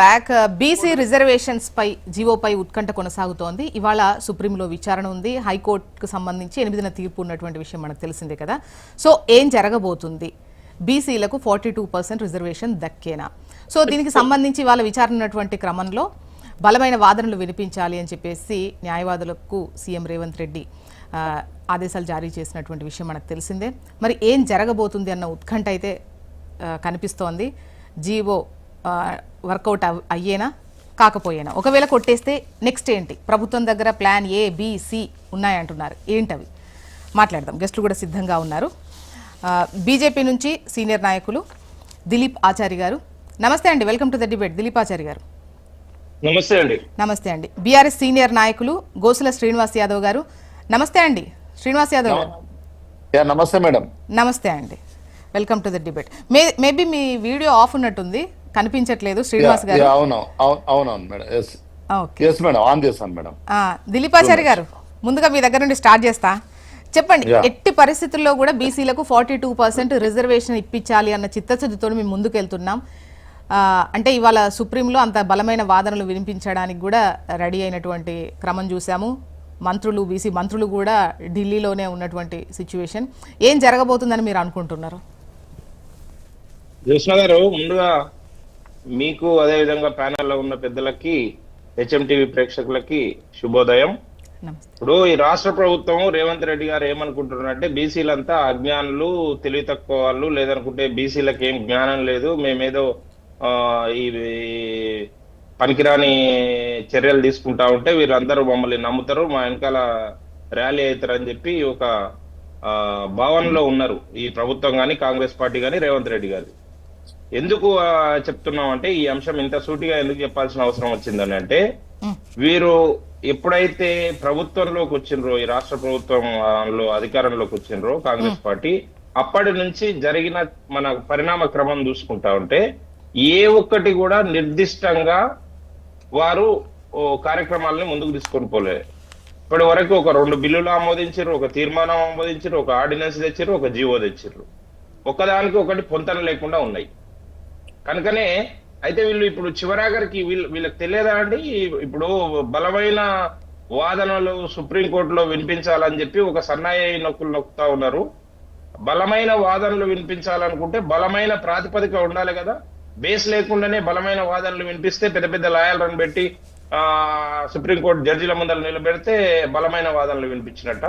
Back BC reservations పై జీవోపై ఉత్కంఠ కొనసాగుతోంది. ఇవాళ సుప్రీంలో విచారణ ఉంది. హైకోర్టుకు సంబంధించి 8న తీర్పు ఉన్నటువంటి విషయం మనకు తెలిసిందే కదా. సో ఏం జరగబోతుంది? బీసీలకు 42% రిజర్వేషన్ దక్కేనా? సో దీనికి సంబంధించి వాళ్ళ విచారణ ఉన్నటువంటి క్రమంలో బలమైన వాదనలు వినిపించాలి అని చెప్పేసి న్యాయవాదులకు సీఎం రేవంత్ రెడ్డి ఆదేశాలు జారీ చేసినటువంటి విషయం మనకు తెలిసిందే. మరి ఏం జరగబోతుంది అన్న ఉత్కంఠ అయితే కనిపిస్తోంది. జీవో వర్కౌట్ అయ్యేనా కాకపోయేనా? ఒకవేళ కొట్టేస్తే నెక్స్ట్ ఏంటి? ప్రభుత్వం దగ్గర ప్లాన్ ఏ, బి, సి ఉన్నాయంటున్నారు. ఏంటవి మాట్లాడదాం. గెస్టులు కూడా సిద్ధంగా ఉన్నారు. బీజేపీ నుంచి సీనియర్ నాయకులు దిలీప్ ఆచారి గారు, నమస్తే అండి. Welcome to the debate. Dilip Achari గారు నమస్తే అండి. నమస్తే అండి. బీఆర్ఎస్ సీనియర్ నాయకులు గోసుల శ్రీనివాస్ యాదవ్ గారు, నమస్తే అండి. శ్రీనివాస్ యాదవ్ గారు నమస్తే మేడం. నమస్తే అండి. Welcome to the debate. Maybe me video of ఉన్నట్టుంది, కనిపించట్లేదు. శ్రీనివాస్ గారు అవునవును మేడం. మేడం ఆన్ చేస్తాను మేడం. దిలీపాచారి గారు, ముందుగా మీ దగ్గర నుండి స్టార్ట్ చేస్తా. చెప్పండి, ఎట్టి పరిస్థితుల్లో కూడా బీసీలకు 42% రిజర్వేషన్ ఇప్పించాలి అన్న చిత్తశుద్ధితో మేము ముందుకెళ్తున్నాం. అంటే ఇవాళ సుప్రీంలో అంత బలమైన వాదనలు వినిపించడానికి కూడా రెడీ అయినటువంటి క్రమం చూసాము. మంత్రులు, బీసీ మంత్రులు కూడా ఢిల్లీలోనే ఉన్నటువంటి సిచ్యువేషన్. ఏం జరగబోతుందని మీరు అనుకుంటున్నారు? జ్యోత్స్న గారు, ముందుగా మీకు అదేవిధంగా ప్యానెల్లో ఉన్న పెద్దలకి, హెచ్ఎంటీవీ ప్రేక్షకులకి శుభోదయం. ఇప్పుడు ఈ రాష్ట్ర ప్రభుత్వం రేవంత్ రెడ్డి గారు ఏమనుకుంటున్నారంటే, బీసీలంతా అజ్ఞానులు, తెలివి తక్కువ వాళ్ళు, లేదనుకుంటే బీసీలకు ఏం జ్ఞానం లేదు, మేమేదో ఈ పనికిరాని చర్యలు తీసుకుంటా ఉంటే వీళ్ళందరూ మమ్మల్ని నమ్ముతారు, మా వెనకాల ర్యాలీ అవుతారు అని చెప్పి ఒక భావనలో ఉన్నారు ఈ ప్రభుత్వం కానీ, కాంగ్రెస్ పార్టీ కానీ, రేవంత్ రెడ్డి గారు. ఎందుకు చెప్తున్నాం అంటే, ఈ అంశం ఇంత సూటిగా ఎందుకు చెప్పాల్సిన అవసరం వచ్చిందని అంటే, వీరు ఎప్పుడైతే ప్రభుత్వంలోకి వచ్చిండ్రో, ఈ రాష్ట్ర ప్రభుత్వంలో అధికారంలోకి వచ్చిండ్రో కాంగ్రెస్ పార్టీ, అప్పటి నుంచి జరిగిన మన పరిణామ క్రమం చూసుకుంటా ఉంటే ఏ ఒక్కటి కూడా నిర్దిష్టంగా వారు కార్యక్రమాలని ముందుకు తీసుకొని పోలేదు. ఇప్పటి వరకు ఒక 2 బిల్లులు ఆమోదించారు, ఒక తీర్మానం ఆమోదించారు, ఒక ఆర్డినెన్స్ తెచ్చారు, ఒక జీవో తెచ్చారు. ఒకదానికి ఒకటి పొంతన లేకుండా ఉన్నాయి. కనుకనే అయితే వీళ్ళు ఇప్పుడు చివరాగరికి వీళ్ళకి తెలియదా అండి, ఇప్పుడు బలమైన వాదనలు సుప్రీంకోర్టులో వినిపించాలని చెప్పి ఒక సన్నాయి నొక్కుతా ఉన్నారు. బలమైన వాదనలు వినిపించాలనుకుంటే బలమైన ప్రాతిపదిక ఉండాలి కదా. బేస్ లేకుండానే బలమైన వాదనలు వినిపిస్తే పెద్ద పెద్ద లాయర్లను పెట్టి సుప్రీంకోర్టు జడ్జిల ముందర నిలబెడితే బలమైన వాదనలు వినిపించినట్ట.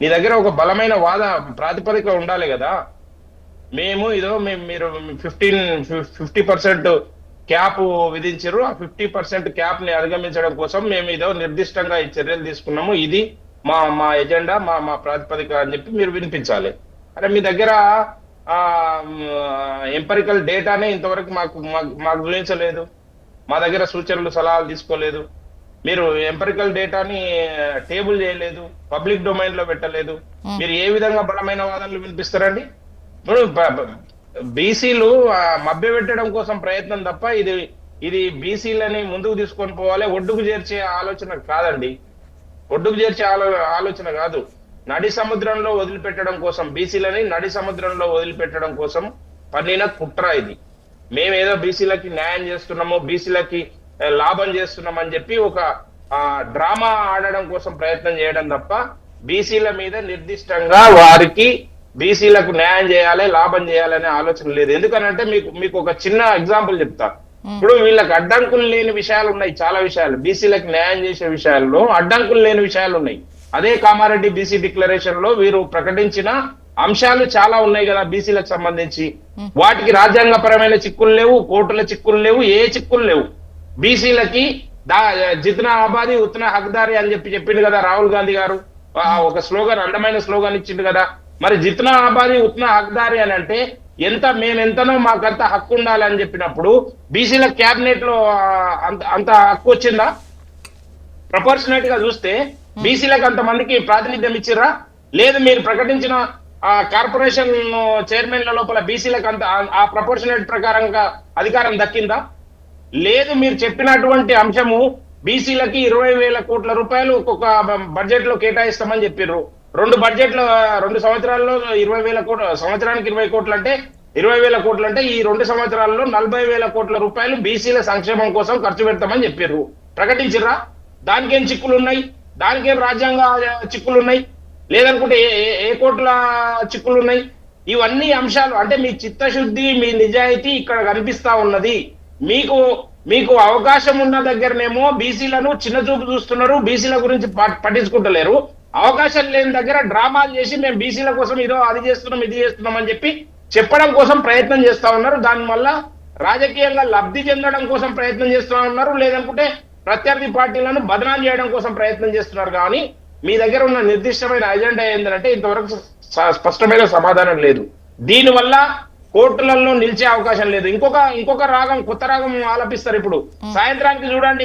నీ దగ్గర ఒక బలమైన ప్రాతిపదిక ఉండాలి కదా. మేము మీరు 50% క్యాప్ విధించారు, ఆ 50% క్యాప్ ని అధిగమించడం కోసం మేము ఇదో నిర్దిష్టంగా ఈ చర్యలు తీసుకున్నాము, ఇది మా ఎజెండా, మా ప్రాతిపదిక అని చెప్పి మీరు వినిపించాలి. అరే, మీ దగ్గర ఎంపరికల్ డేటానే ఇంతవరకు మాకు గురించలేదు, మా దగ్గర సూచనలు సలహాలు తీసుకోలేదు, మీరు ఎంపరికల్ డేటాని టేబుల్ చేయలేదు, పబ్లిక్ డొమైన్ లో పెట్టలేదు, మీరు ఏ విధంగా బలమైన వాదనలు వినిపిస్తారండి? ఇప్పుడు బీసీలు మభ్య పెట్టడం కోసం ప్రయత్నం తప్ప ఇది బీసీలని ముందుకు తీసుకొని పోవాలి, ఒడ్డుకు చేర్చే ఆలోచన కాదండి. ఒడ్డుకు చేర్చే ఆలోచన కాదు. నడి సముద్రంలో వదిలిపెట్టడం కోసం, బీసీలని నడి సముద్రంలో వదిలిపెట్టడం కోసం పన్నిన కుట్ర ఇది. మేమేదో బీసీలకి న్యాయం చేస్తున్నాము, బీసీలకి లాభం చేస్తున్నాం అని చెప్పి ఒక డ్రామా ఆడడం కోసం ప్రయత్నం చేయడం తప్ప బీసీల మీద నిర్దిష్టంగా వారికి బీసీలకు న్యాయం చేయాలి, లాభం చేయాలనే ఆలోచన లేదు. ఎందుకనంటే మీకు ఒక చిన్న ఎగ్జాంపుల్ చెప్తా. ఇప్పుడు వీళ్ళకి అడ్డంకులు లేని విషయాలు ఉన్నాయి, చాలా విషయాలు. బీసీలకు న్యాయం చేసే విషయాల్లో అడ్డంకులు లేని విషయాలు ఉన్నాయి. అదే కామారెడ్డి బీసీ డిక్లరేషన్ లో వీరు ప్రకటించిన అంశాలు చాలా ఉన్నాయి కదా బీసీలకు సంబంధించి. వాటికి రాజ్యాంగపరమైన చిక్కులు లేవు, కోర్టుల చిక్కులు లేవు, ఏ చిక్కులు లేవు. బీసీలకి జిత్నా ఆబాది ఉత్నా హక్దారి అని చెప్పిండు కదా రాహుల్ గాంధీ గారు. ఒక స్లోగన్, అందమైన స్లోగన్ ఇచ్చిండు కదా. మరి జిత్నా ఆబాది ఉత్నా హక్దారి అని అంటే మేమెంతనో మాకంత హక్కు ఉండాలి అని చెప్పినప్పుడు బీసీల క్యాబినెట్ లో అంత హక్కు వచ్చిందా? ప్రపోర్షనేట్ గా చూస్తే బీసీలకు అంతమందికి ప్రాతినిధ్యం ఇచ్చిర్రా? లేదు. మీరు ప్రకటించిన కార్పొరేషన్ చైర్మన్ల లోపల బీసీలకు అంత ఆ ప్రపోర్షనేట్ ప్రకారంగా అధికారం దక్కిందా? లేదు. మీరు చెప్పినటువంటి అంశము బీసీలకి 20,000 కోట్ల రూపాయలు ఒక్కొక్క బడ్జెట్ లో కేటాయిస్తామని చెప్పారు. 2 సంవత్సరాల్లో 20,000 కోట్లు, సంవత్సరానికి 20 కోట్లు అంటే 20,000 కోట్లు అంటే ఈ 2 సంవత్సరాల్లో 40,000 కోట్ల రూపాయలు బీసీల సంక్షేమం కోసం ఖర్చు పెడతామని చెప్పారు. ప్రకటించిర్రా? దానికేం చిక్కులు ఉన్నాయి? దానికేం రాజ్యాంగ చిక్కులు ఉన్నాయి? లేదనుకుంటే ఏ కోట్ల చిక్కులు ఉన్నాయి? ఇవన్నీ అంశాలు అంటే మీ చిత్తశుద్ధి, మీ నిజాయితీ ఇక్కడ కనిపిస్తా ఉన్నది. మీకు అవకాశం ఉన్న దగ్గరనేమో బీసీలను చిన్న చూపు చూస్తున్నారు, బీసీల గురించి పట్టించుకుంటలేరు. అవకాశం లేని దగ్గర డ్రామాలు చేసి మేము బీసీల కోసం ఇదో అది చేస్తున్నాం ఇది చేస్తున్నాం అని చెప్పి చెప్పడం కోసం ప్రయత్నం చేస్తా ఉన్నారు. దానివల్ల రాజకీయంగా లబ్ధి చెందడం కోసం ప్రయత్నం చేస్తూ ఉన్నారు, లేదనుకుంటే ప్రత్యర్థి పార్టీలను బదనాం చేయడం కోసం ప్రయత్నం చేస్తున్నారు. కానీ మీ దగ్గర ఉన్న నిర్దిష్టమైన అజెండా ఏంటంటే ఇంతవరకు స్పష్టమైన సమాధానం లేదు. దీనివల్ల కోర్టులలో నిలిచే అవకాశం లేదు. ఇంకొక రాగం, కొత్త రాగం ఆలపిస్తారు. ఇప్పుడు సాయంత్రానికి చూడండి,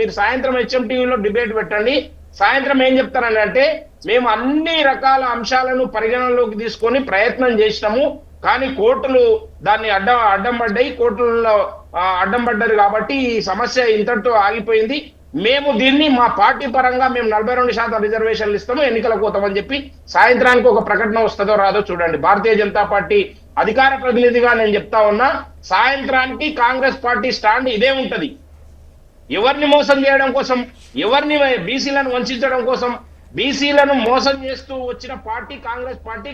మీరు సాయంత్రం HMTVలో డిబేట్ పెట్టండి. సాయంత్రం ఏం చెప్తారని అంటే, మేము అన్ని రకాల అంశాలను పరిగణనలోకి తీసుకొని ప్రయత్నం చేసినాము, కానీ కోర్టులు దాన్ని అడ్డం పడ్డాయి, కోర్టులలో అడ్డం పడ్డారు కాబట్టి ఈ సమస్య ఇంతటితో ఆగిపోయింది. మేము దీన్ని మా పార్టీ పరంగా మేము 42% రిజర్వేషన్లు ఇస్తాము, ఎన్నికలకు పోతామని చెప్పి సాయంత్రానికి ఒక ప్రకటన వస్తుందో రాదో చూడండి. భారతీయ జనతా పార్టీ అధికార ప్రతినిధిగా నేను చెప్తా ఉన్నా, సాయంత్రానికి కాంగ్రెస్ పార్టీ స్టాండ్ ఇదే ఉంటది. ఎవరిని మోసం చేయడం కోసం, ఎవరిని బీసీలను వంచడం కోసం, బీసీలను మోసం చేస్తూ వచ్చిన పార్టీ కాంగ్రెస్ పార్టీ.